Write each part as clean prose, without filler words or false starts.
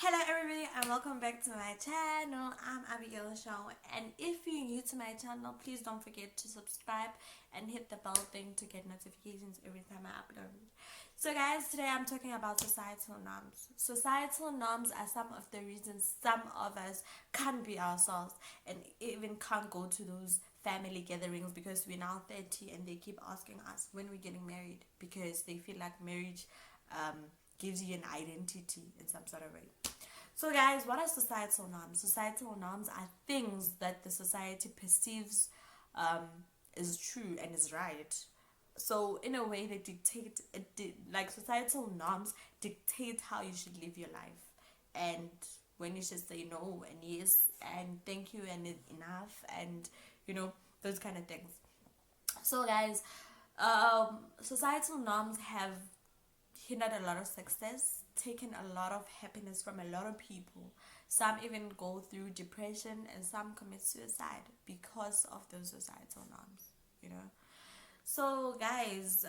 Hello everybody and welcome back to my channel. I'm Abigail Shaw, and if you're new to my channel, please don't forget to subscribe and hit the bell thing to get notifications every time I upload. So guys, today I'm talking about societal norms. Societal norms are some of the reasons some of us can't be ourselves and even can't go to those family gatherings because we're now 30 and they keep asking us when we're getting married because they feel like marriage gives you an identity in some sort of way. So, guys, what are societal norms? Societal norms are things that the society perceives is true and is right. So, in a way, they dictate, like societal norms dictate how you should live your life, and when you should say no and yes and thank you and enough, and those kind of things. So, guys, societal norms have hindered a lot of success, taken a lot of happiness from a lot of people. Some even go through depression and some commit suicide because of those societal norms. So, guys,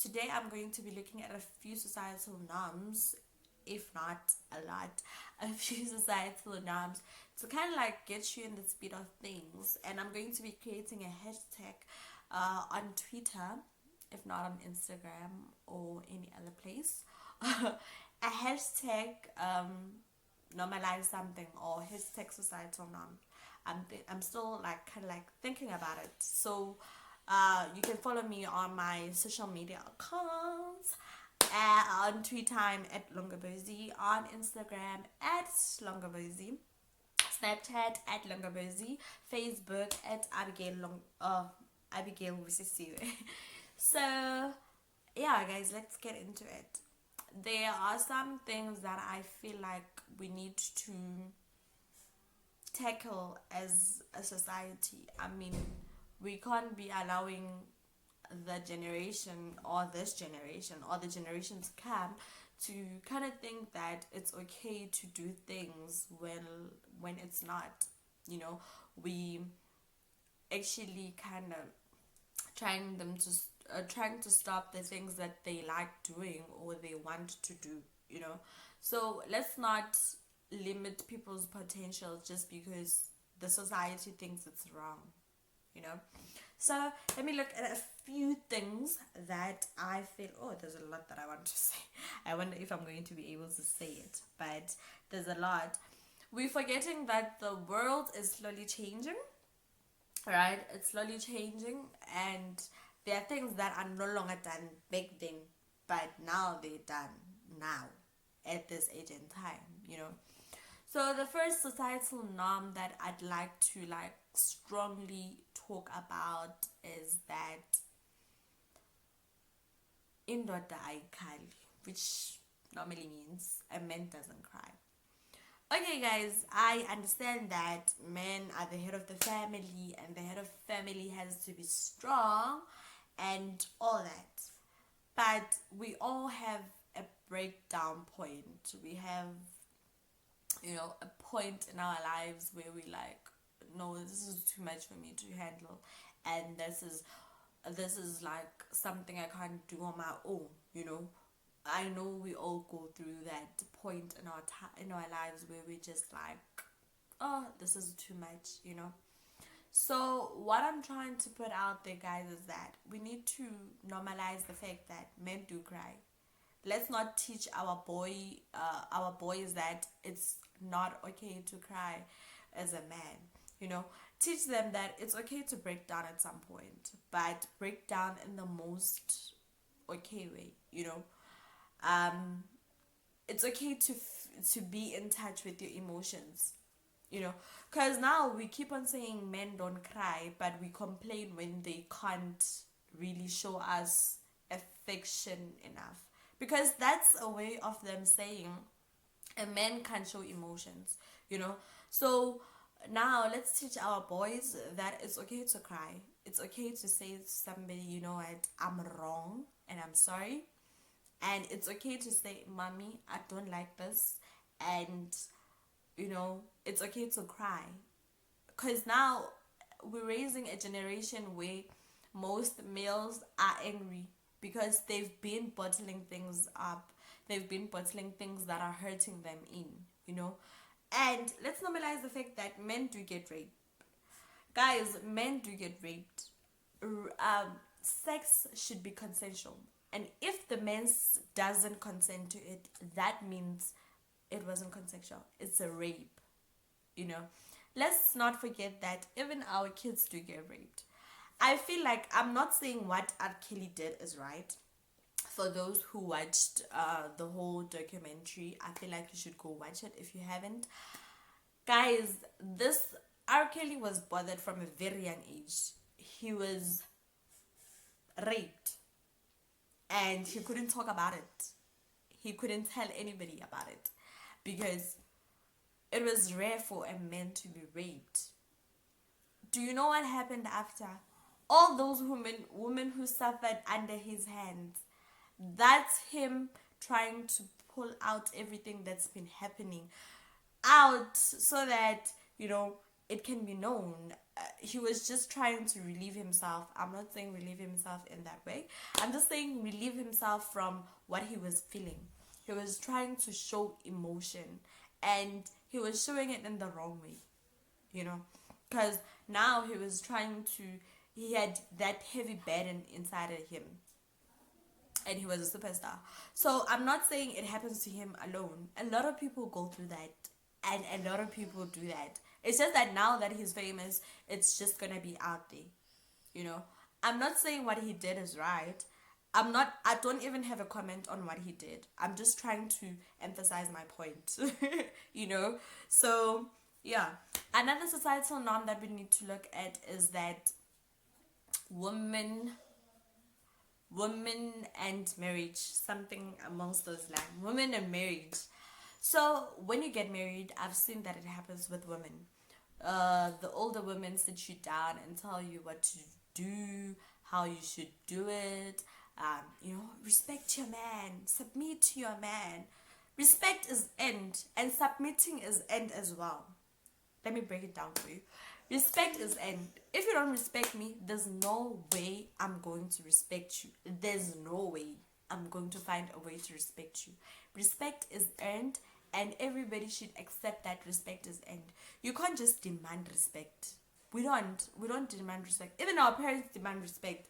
today I'm going to be looking at a few societal norms, if not a lot, a few societal norms to kind of like get you in the speed of things. And I'm going to be creating a hashtag on Twitter, if not on Instagram or any other place. A hashtag normalize something or hashtag societal norm. I'm still like kind of like thinking about it. So you can follow me on my social media accounts. On Twitter I'm at Longabozy, on Instagram at Longabozy, Snapchat at Longabozy, Facebook at Abigail Wisisiwe. So yeah, guys, let's get into it. There are some things that I feel like we need to tackle as a society. I mean, we can't be allowing the generation or this generation or the generations come to kind of think that it's okay to do things when it's not. We actually kind of trying to stop the things that they like doing or they want to do. So let's not limit people's potential just because the society thinks it's wrong. So let me look at a few things that I feel, there's a lot that I want to say. I wonder if I'm going to be able to say it, but there's a lot. We're forgetting that the world is slowly changing, right? It's slowly changing, and there are things that are no longer done back then, but now they're done now at this age and time. So the first societal norm that I'd like to strongly talk about is that indoda ayikhali, which normally means a man doesn't cry. Okay, guys, I understand that men are the head of the family and the head of family has to be strong and all that. But we all have a breakdown point. We have, a point in our lives where we like, no, this is too much for me to handle, and this is like something I can't do on my own. I know we all go through that point in our lives where we just like, oh, this is too much. So what I'm trying to put out there, guys, is that we need to normalize the fact that men do cry. Let's not teach our boys that it's not okay to cry as a man. Teach them that it's okay to break down at some point, but break down in the most okay way. It's okay to be in touch with your emotions. Because now we keep on saying men don't cry, but we complain when they can't really show us affection enough, because that's a way of them saying a man can't show emotions. So now let's teach our boys that it's okay to cry. It's okay to say to somebody, you know what, I'm wrong and I'm sorry. And it's okay to say, mommy, I don't like this. And it's okay to cry, because now we're raising a generation where most males are angry because they've been bottling things up. they've been bottling things that are hurting them in, you know. And let's normalize the fact that men do get raped. Guys, men do get raped. Sex should be consensual. And if the man doesn't consent to it, that means it wasn't consensual. It's a rape, you know. Let's not forget that even our kids do get raped. I feel like I'm not saying what R. Kelly did is right. For those who watched the whole documentary, I feel like you should go watch it if you haven't. Guys, this R. Kelly was bothered from a very young age. He was raped and he couldn't talk about it. He couldn't tell anybody about it because it was rare for a man to be raped. Do you know what happened after? All those women who suffered under his hands. That's him trying to pull out everything that's been happening out so that, you know, it can be known. He was just trying to relieve himself. I'm not saying relieve himself in that way. I'm just saying relieve himself from what he was feeling. He was trying to show emotion and he was showing it in the wrong way, you know, because now he had that heavy burden inside of him and he was a superstar. So I'm not saying it happens to him alone. A lot of people go through that and a lot of people do that. It's just that now that he's famous, it's just gonna be out there, you know. I'm not saying what he did is right. I don't even have a comment on what he did. I'm just trying to emphasize my point, you know. So yeah, another societal norm that we need to look at is that women and marriage, something amongst those lines, women and marriage. So when you get married, I've seen that it happens with women. The older women sit you down and tell you what to do, how you should do it. You know, respect your man, submit to your man. Respect is end, and submitting is end as well. Let me break it down for you. Respect is end. If you don't respect me, there's no way I'm going to respect you. There's no way I'm going to find a way to respect you. Respect is earned, and everybody should accept that respect is earned. You can't just demand respect. We don't demand respect. Even our parents demand respect,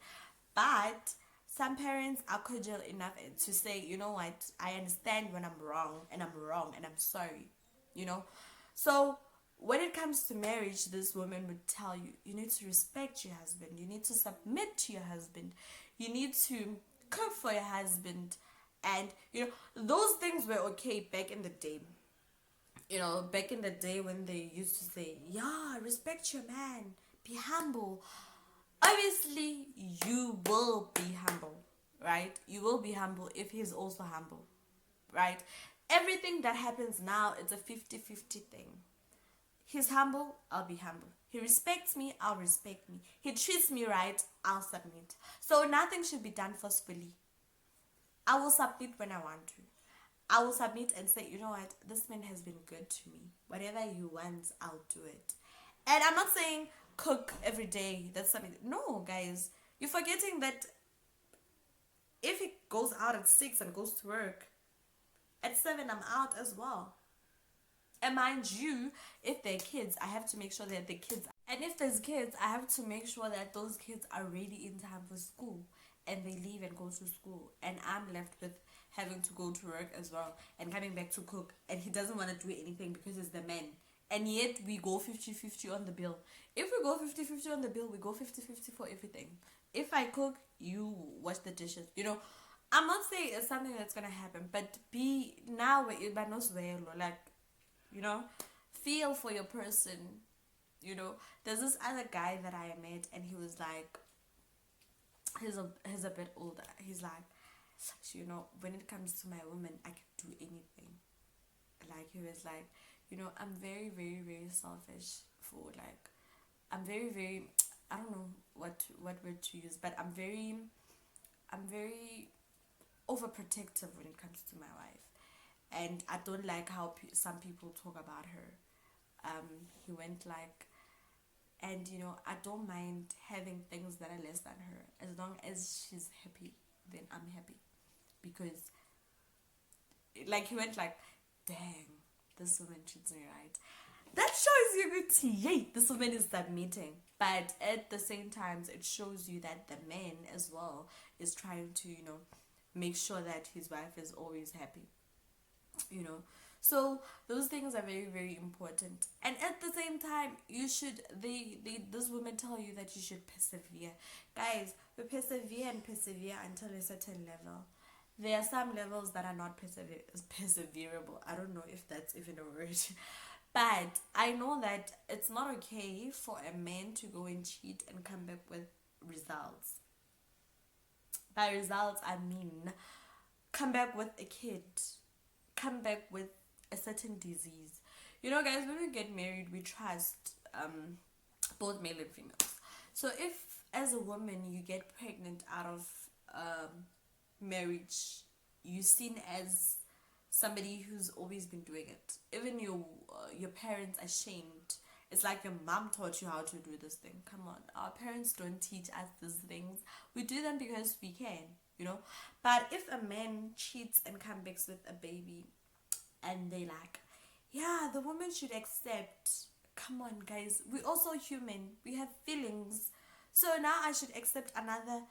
but some parents are cordial enough to say, you know what, I understand when I'm wrong and I'm sorry, you know. So when it comes to marriage, this woman would tell you, you need to respect your husband, you need to submit to your husband, you need to cook for your husband. And you know, those things were okay back in the day. You know, back in the day when they used to say, yeah, respect your man, be humble. Obviously, you will be humble, right? You will be humble if he's also humble, right? Everything that happens now, it's a 50-50 thing. He's humble, I'll be humble. He respects me, I'll respect me. He treats me right, I'll submit. So nothing should be done forcefully. I will submit when I want to. I will submit and say, you know what, this man has been good to me. Whatever he wants, I'll do it. And I'm not saying cook every day. That's something. No, guys. You're forgetting that if he goes out at 6 and goes to work, at 7 I'm out as well. And mind you, if they're kids, I have to make sure that the kids... And if there's kids, I have to make sure that those kids are ready in time for school. And they leave and go to school. And I'm left with having to go to work as well. And coming back to cook. And he doesn't want to do anything because it's the man. And yet we go 50-50 on the bill. If we go 50-50 on the bill, we go 50-50 for everything. If I cook, you wash the dishes. You know, I'm not saying it's something that's going to happen. But be now, like, you know, feel for your person. You know, there's this other guy that I met and he was like, he's a bit older. He's like, you know, when it comes to my woman, I can do anything. Like, he was like, you know, I'm very, very, very selfish for, like, I'm very, very, I don't know what word to use, but I'm very overprotective when it comes to my wife. And I don't like how some people talk about her. He went like, and you know, I don't mind having things that are less than her. As long as she's happy, then I'm happy. Because like he went like, dang, this woman treats me right. That shows you good, yay, this woman is submitting. But at the same time, it shows you that the man as well is trying to, make sure that his wife is always happy, you know. So those things are very, very important. And at the same time, you should, this women tell you that you should persevere. Guys, we persevere and persevere until a certain level. There are some levels that are not perseverable. I don't know if that's even a word. But I know that it's not okay for a man to go and cheat and come back with results. By results, I mean come back with a kid, come back with a certain disease. You know, guys, when we get married, we trust both male and females. So if, as a woman, you get pregnant out of marriage, you're seen as somebody who's always been doing it. Even your parents are shamed. It's like your mom taught you how to do this thing. Come on, our parents don't teach us these things. We do them because we can. But if a man cheats and comes back with a baby, and they like, yeah, the woman should accept. Come on, guys, we're also human. We have feelings. So now I should accept another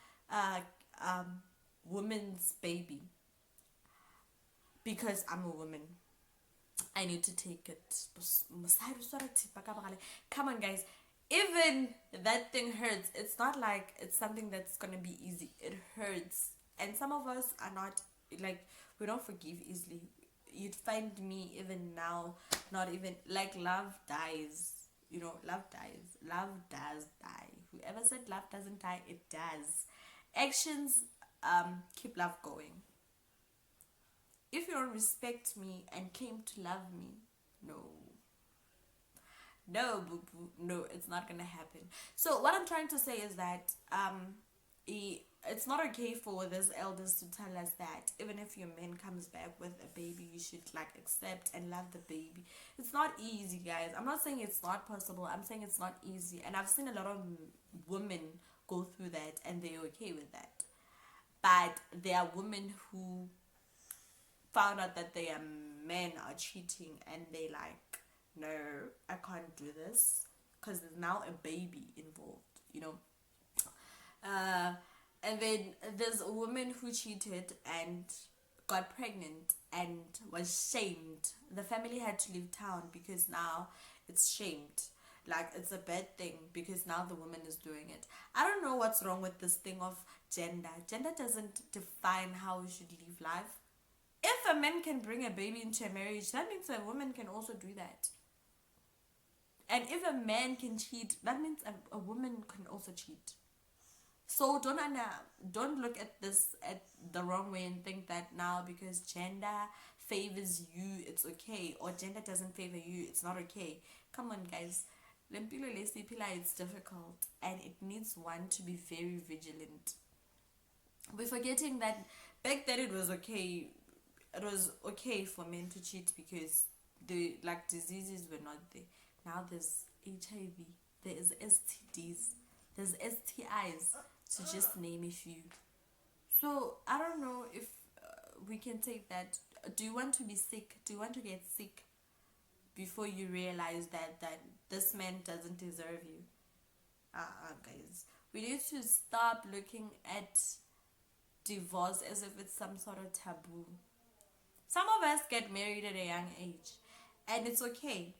woman's baby because I'm a woman. I need to take it. Come on, guys. Even that thing hurts. It's not like it's something that's gonna be easy. It hurts. And some of us are not, like, we don't forgive easily. You'd find me even now, not even, like, love dies. Love dies. Love does die. Whoever said love doesn't die, it does. Actions keep love going. If you don't respect me and came to love me, no, boo boo, no, it's not gonna happen. So what I'm trying to say is that it's not okay for these elders to tell us that even if your man comes back with a baby, you should accept and love the baby. It's not easy, guys. I'm not saying it's not possible. I'm saying it's not easy, and I've seen a lot of women go through that and they're okay with that. But there are women who found out that their men are cheating and they like, no, I can't do this because there's now a baby involved. And then there's a woman who cheated and got pregnant and was shamed. The family had to leave town because now it's shamed. Like, it's a bad thing because now the woman is doing it. I don't know what's wrong with this thing of gender. Gender doesn't define how we should live life. If a man can bring a baby into a marriage, that means a woman can also do that. And if a man can cheat, that means a woman can also cheat. So don't look at this at the wrong way and think that now because gender favors you, it's okay, or gender doesn't favor you, it's not okay. Come on, guys. It's difficult and it needs one to be very vigilant. We're forgetting that back then it was okay. It was okay for men to cheat because the diseases were not there. Now there's HIV, there's STDs, there's STIs, to just name a few. So I don't know if we can take that. Do you want to be sick? Do you want to get sick before you realize that this man doesn't deserve you? Guys, we need to stop looking at divorce as if it's some sort of taboo. Some of us get married at a young age and it's okay.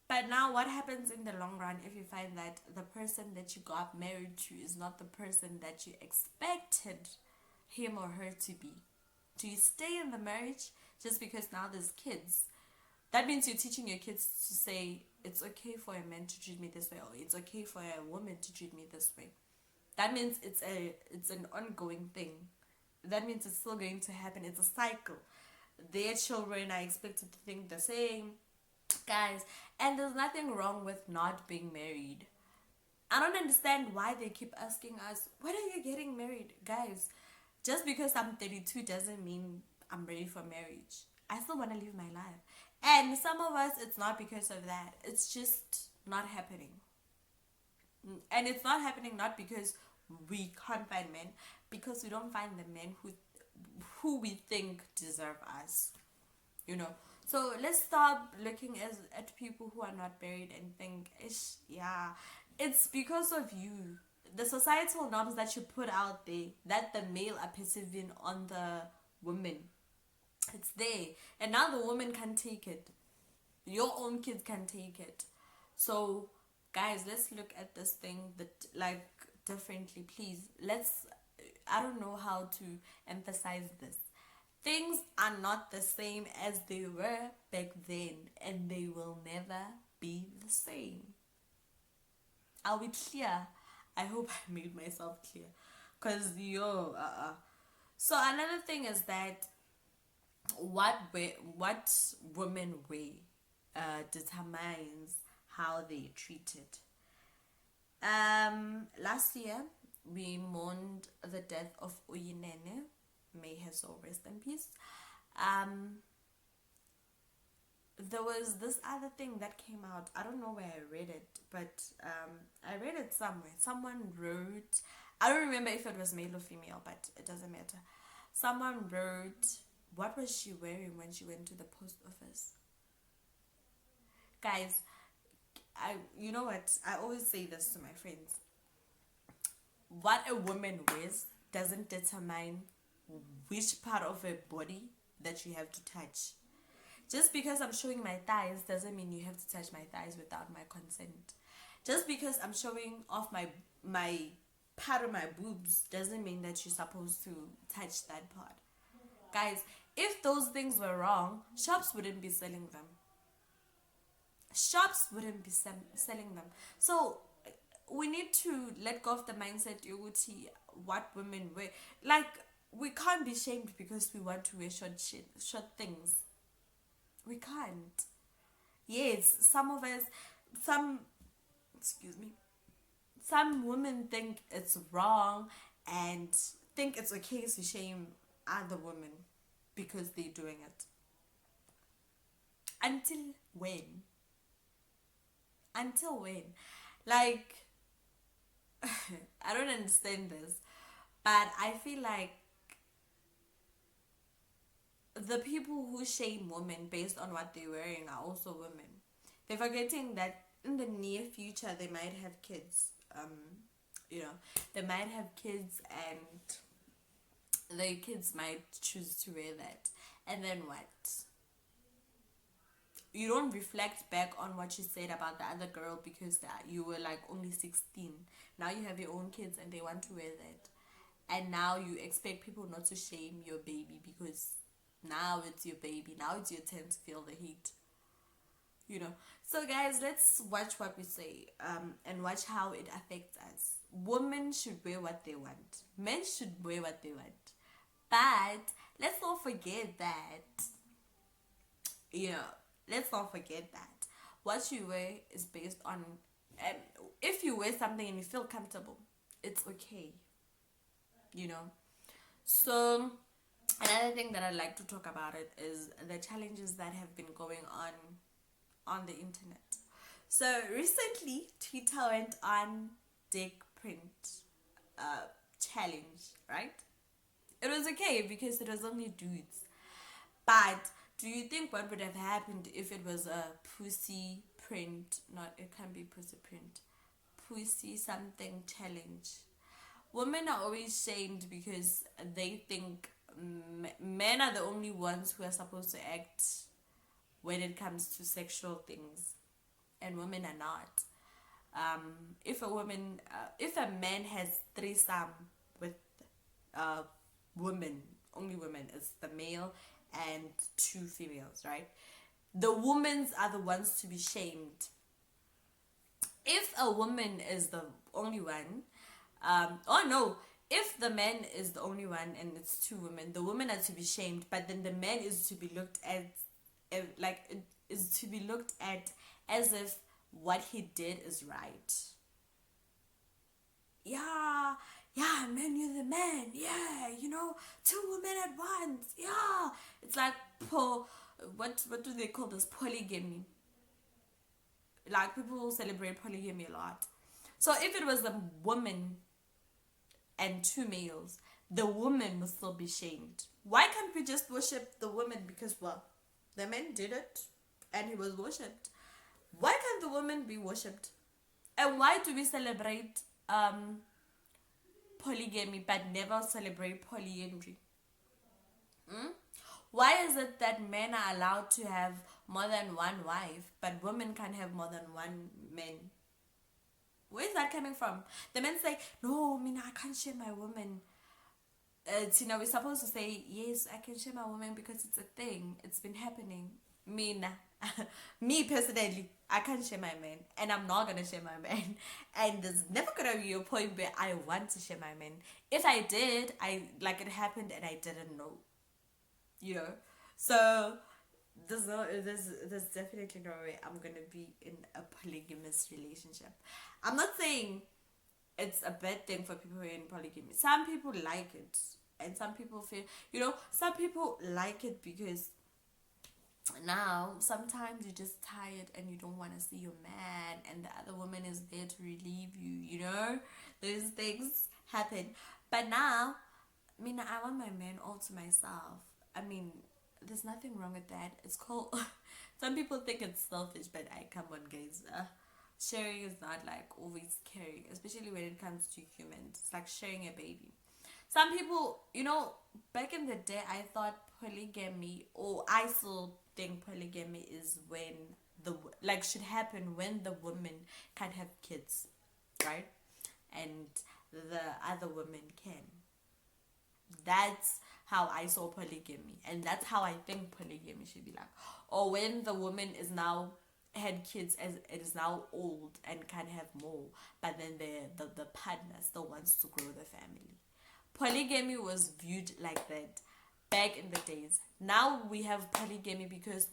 But now what happens in the long run if you find that the person that you got married to is not the person that you expected him or her to be? Do you stay in the marriage just because now there's kids? That means you're teaching your kids to say, it's okay for a man to treat me this way, or it's okay for a woman to treat me this way. That means it's an ongoing thing. That means it's still going to happen. It's a cycle. Their children are expected to think the same. Guys, and there's nothing wrong with not being married. I don't understand why they keep asking us, when are you getting married? Guys, just because I'm 32 doesn't mean I'm ready for marriage. I still want to live my life. And some of us, it's not because of that. It's just not happening. And it's not happening not because we can't find men, because we don't find the men who we think deserve us, you know. So let's stop looking at people who are not married and think, ish, yeah, it's because of you. The societal norms that you put out there, that the male are perceiving on the woman, it's there. And now the woman can take it. Your own kids can take it. So, guys, let's look at this thing that, like, differently, please. Let's, I don't know how to emphasize this. Things are not the same as they were back then, and they will never be the same. Are we clear? I hope I made myself clear. Because, So, another thing is that what women wear determines how they treated. Last year we mourned the death of Uyinene. May her soul rest in peace. There was this other thing that came out. I don't know where I read it, but I read it somewhere. Someone wrote, I don't remember if it was male or female, but it doesn't matter. Someone wrote, what was she wearing when she went to the post office? Guys, you know what? I always say this to my friends. What a woman wears doesn't determine which part of her body that you have to touch. Just because I'm showing my thighs doesn't mean you have to touch my thighs without my consent. Just because I'm showing off my part of my boobs doesn't mean that you're supposed to touch that part. Guys, if those things were wrong, shops wouldn't be selling them. Shops wouldn't be selling them. So we need to let go of the mindset Yoguti, what women wear. Like, we can't be shamed because we want to wear short things. We can't. Yes, some women think it's wrong and think it's okay to shame other women because they're doing it. Until when? Until when? Like, I don't understand this, but I feel like the people who shame women based on what they're wearing are also women. They're forgetting that in the near future they might have kids. They might have kids and their kids might choose to wear that. And then what? You don't reflect back on what you said about the other girl because you were like only 16. Now you have your own kids and they want to wear that. And now you expect people not to shame your baby because now it's your baby. Now it's your turn to feel the heat. So guys, let's watch what we say and watch how it affects us. Women should wear what they want. Men should wear what they want. But let's not forget that, let's not forget that what you wear is based on, if you wear something and you feel comfortable, it's okay. So another thing that I'd like to talk about it is the challenges that have been going on the internet. So recently, Twitter went on dick print challenge, right? It was okay because it was only dudes. But do you think what would have happened if it was a pussy print? Not, it can't be pussy print. Pussy something challenge. Women are always shamed because they think men are the only ones who are supposed to act when it comes to sexual things, and women are not. If a man has threesome with only women, it's the male and 2 females, right? The women are the ones to be shamed. If a woman is the only one, if the man is the only one and it's 2 women, the women are to be shamed, but then the man is to be looked at as if what he did is right. Yeah, man, you're the man. Yeah, 2 women at once. Yeah, it's like what do they call this? Polygamy. Like, people celebrate polygamy a lot. So if it was a woman and 2 males, the woman will still be shamed. Why can't we just worship the woman? Because, well, the man did it and he was worshipped. Why can't the woman be worshipped? And why do we celebrate polygamy but never celebrate polyandry? Hmm? Why is it that men are allowed to have more than one wife but women can't have more than one man? Where is that coming from? The men say, no, I can't share my woman. We're supposed to say, yes, I can share my woman because it's a thing. It's been happening. Nah. Me personally, I can't share my man. And I'm not going to share my man. And there's never going to be a point where I want to share my man. If I did, it happened and I didn't know. So there's definitely no way I'm gonna be in a polygamous relationship. I'm not saying it's a bad thing for people who are in polygamy. Some people like it, and some people feel, some people like it because now sometimes you're just tired and you don't want to see your man, and the other woman is there to relieve you. Those things happen. But now, I want my man all to myself. There's nothing wrong with that. It's called. Some people think it's selfish, but come on, guys. Sharing is not always caring, especially when it comes to humans. It's like sharing a baby. Some people, back in the day, I thought polygamy, or I still think polygamy is when should happen when the woman can have kids, right? And the other woman can. That's how I saw polygamy, and that's how I think polygamy should be like. Or when the woman is now had kids, as it is now old and can have more, but then the partner still wants to grow the family. Polygamy was viewed like that back in the days. Now we have polygamy because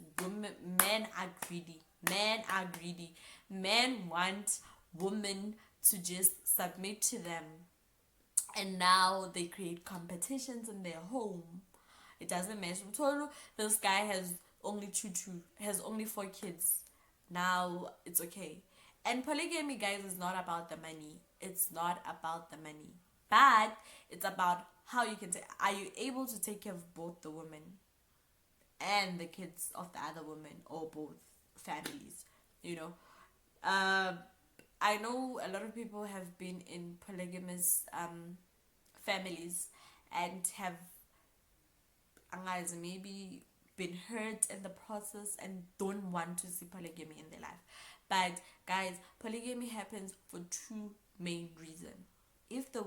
men are greedy. Men want women to just submit to them. And now they create competitions in their home. It doesn't matter. This guy has only 4 kids. Now it's okay. And polygamy, guys, is not about the money. It's not about the money. But it's about how you can are you able to take care of both the woman and the kids of the other woman, or both families, I know a lot of people have been in polygamous families and have maybe been hurt in the process and don't want to see polygamy in their life. But guys, polygamy happens for 2 main reasons. If the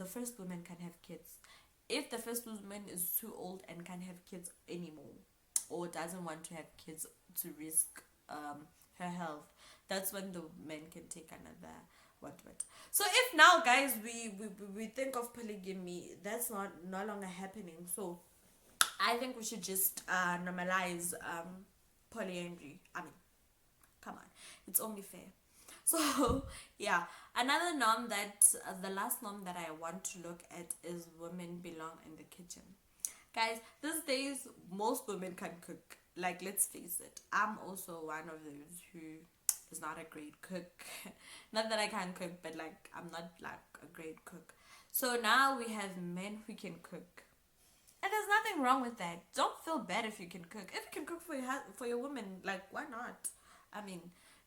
first woman can have kids, if the first woman is too old and can't have kids anymore, or doesn't want to have kids to risk her health, that's when the men can take another what. So if now, guys, we think of polygamy, that's no longer happening. So I think we should just normalize polyandry. Come on, it's only fair. So yeah, another norm the last norm that I want to look at is women belong in the kitchen. Guys, these days most women can cook. Let's face it, I'm also one of those who is not a great cook. Not that I can't cook, but I'm not a great cook. So now we have men who can cook, and there's nothing wrong with that. Don't feel bad if you can cook. If you can cook for your woman, why not?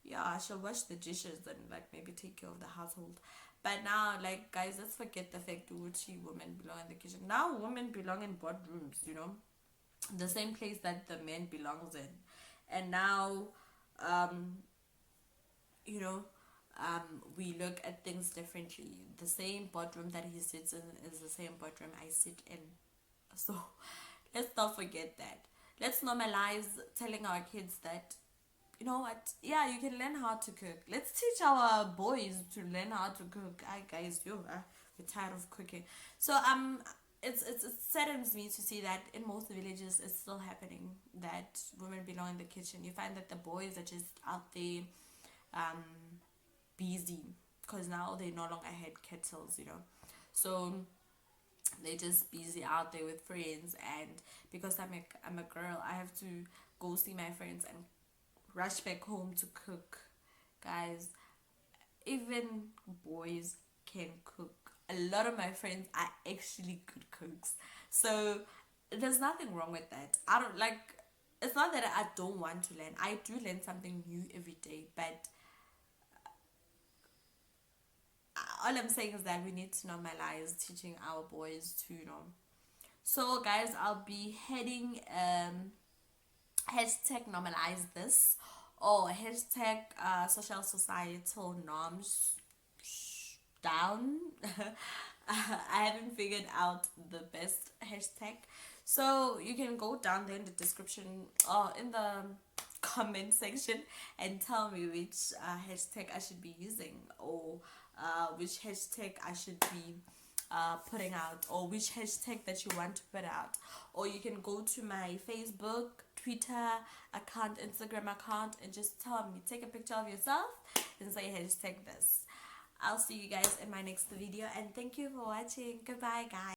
Yeah, she'll wash the dishes and maybe take care of the household. But now, guys, let's forget the fact which women belong in the kitchen. Now women belong in boardrooms, the same place that the men belongs in. And now we look at things differently. The same boardroom that he sits in is the same boardroom I sit in. So let's not forget that. Let's normalize telling our kids that, you know what, yeah, you can learn how to cook. Let's teach our boys to learn how to cook. Guys, we're tired of cooking. So it saddens me to see that in most villages it's still happening, that women belong in the kitchen. You find that the boys are just out there busy, because now they no longer had kettles, so they're just busy out there with friends. And because I'm a girl, I have to go see my friends and rush back home to cook. Guys, even boys can cook. a lot of my friends are actually good cooks. So there's nothing wrong with that. I don't like, it's not that I don't want to learn. I do learn something new every day, but all I'm saying is that we need to normalize teaching our boys to, So guys, I'll be heading hashtag normalize this, or hashtag social societal norms down. I haven't figured out the best hashtag. So you can go down there in the description or in the comment section and tell me which hashtag I should be using, or which hashtag I should be putting out, or which hashtag that you want to put out. Or you can go to my Facebook, Twitter account, Instagram account, and just tell me, take a picture of yourself and say hashtag this. I'll see you guys in my next video, and thank you for watching. Goodbye guys.